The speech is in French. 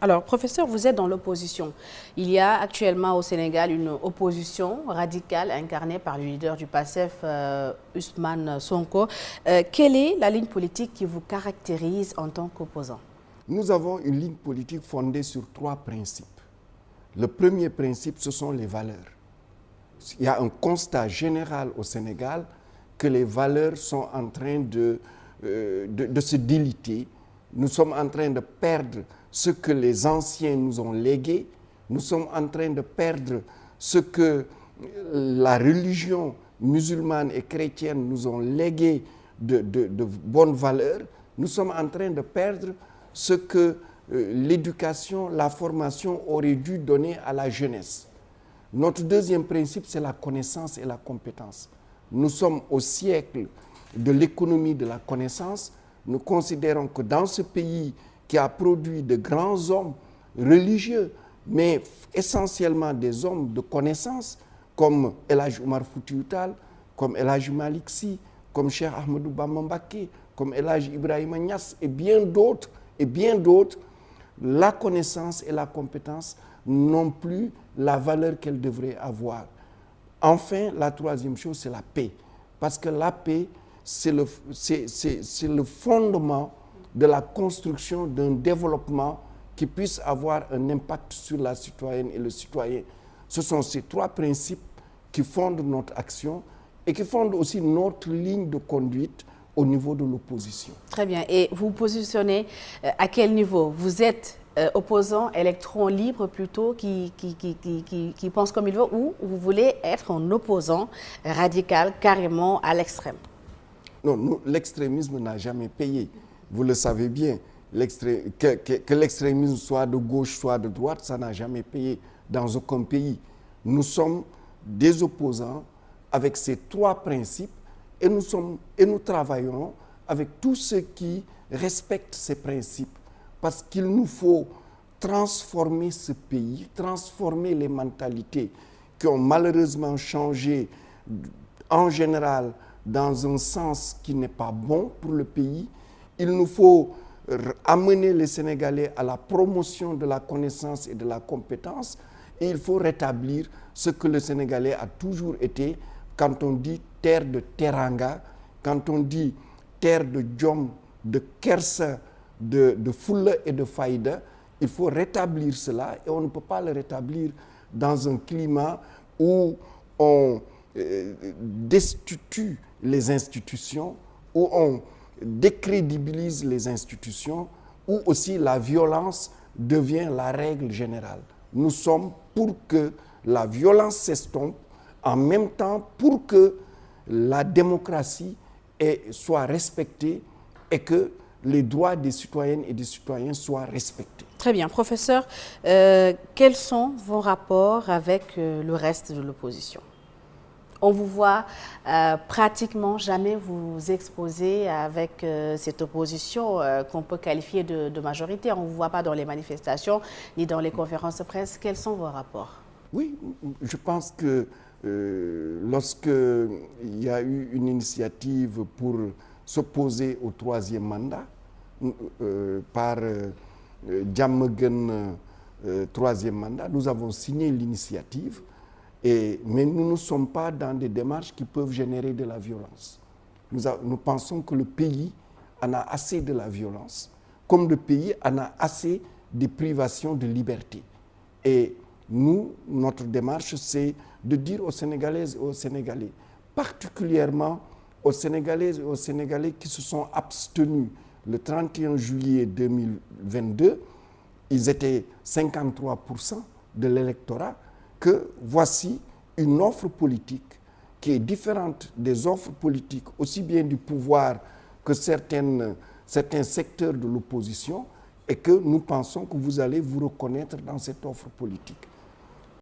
Alors, professeur, vous êtes dans l'opposition. Il y a actuellement au Sénégal une opposition radicale incarnée par le leader du PASTEF, Ousmane Sonko. Quelle est la ligne politique qui vous caractérise en tant qu'opposant? Nous avons une ligne politique fondée sur 3 principes. Le premier principe, ce sont les valeurs. Il y a un constat général au Sénégal que les valeurs sont en train de se déliter. Nous sommes en train de perdre ce que les anciens nous ont légué. Nous sommes en train de perdre ce que la religion musulmane et chrétienne nous ont légué de bonnes valeurs. Nous sommes en train de perdre ce que l'éducation, la formation aurait dû donner à la jeunesse. Notre deuxième principe, c'est la connaissance et la compétence. Nous sommes au siècle de l'économie de la connaissance. Nous considérons que dans ce pays qui a produit de grands hommes religieux, mais essentiellement des hommes de connaissance, comme El Hadj Omar Foutiyou Tall, comme El Hadj Malick Sy, comme Cheikh Ahmadou Bamba Mbacké, comme El Hadj Ibrahima Niass et bien d'autres, la connaissance et la compétence n'ont plus la valeur qu'elles devraient avoir. Enfin, la troisième chose, c'est la paix. Parce que la paix, c'est le fondement de la construction d'un développement qui puisse avoir un impact sur la citoyenne et le citoyen. Ce sont ces 3 principes qui fondent notre action et qui fondent aussi notre ligne de conduite au niveau de l'opposition. Très bien. Et vous vous positionnez à quel niveau? Vous êtes opposant, électron libre plutôt, qui pense comme il veut, ou vous voulez être un opposant radical, carrément à l'extrême? Non, l'extrémisme n'a jamais payé. Vous le savez bien. Que l'extrémisme soit de gauche, soit de droite, ça n'a jamais payé dans aucun pays. Nous sommes des opposants avec ces 3 principes et nous travaillons avec tous ceux qui respectent ces principes. Parce qu'il nous faut transformer ce pays, transformer les mentalités qui ont malheureusement changé en général dans un sens qui n'est pas bon pour le pays. Il nous faut amener les Sénégalais à la promotion de la connaissance et de la compétence. Et il faut rétablir ce que le Sénégalais a toujours été quand on dit terre de teranga, quand on dit terre de jom, de kersa, de fulla et de faïda. Il faut rétablir cela et on ne peut pas le rétablir dans un climat où on destitue les institutions, où on décrédibilise les institutions, où aussi la violence devient la règle générale. Nous sommes pour que la violence s'estompe, en même temps pour que la démocratie soit respectée et que les droits des citoyennes et des citoyens soient respectés. Très bien. Professeur, quels sont vos rapports avec le reste de l'opposition? On vous voit pratiquement jamais vous exposer avec cette opposition qu'on peut qualifier de majorité. On ne vous voit pas dans les manifestations ni dans les conférences de presse. Quels sont vos rapports? Oui, je pense que lorsqu'il y a eu une initiative pour s'opposer au 3e mandat par Diamaguène 3e mandat, nous avons signé l'initiative. Mais nous ne sommes pas dans des démarches qui peuvent générer de la violence. Nous pensons que le pays en a assez de la violence, comme le pays en a assez des privations de liberté. Et nous, notre démarche, c'est de dire aux Sénégalaises et aux Sénégalais, particulièrement aux Sénégalaises et aux Sénégalais qui se sont abstenus le 31 juillet 2022, ils étaient 53% de l'électorat, que voici une offre politique qui est différente des offres politiques, aussi bien du pouvoir que certains secteurs de l'opposition, et que nous pensons que vous allez vous reconnaître dans cette offre politique.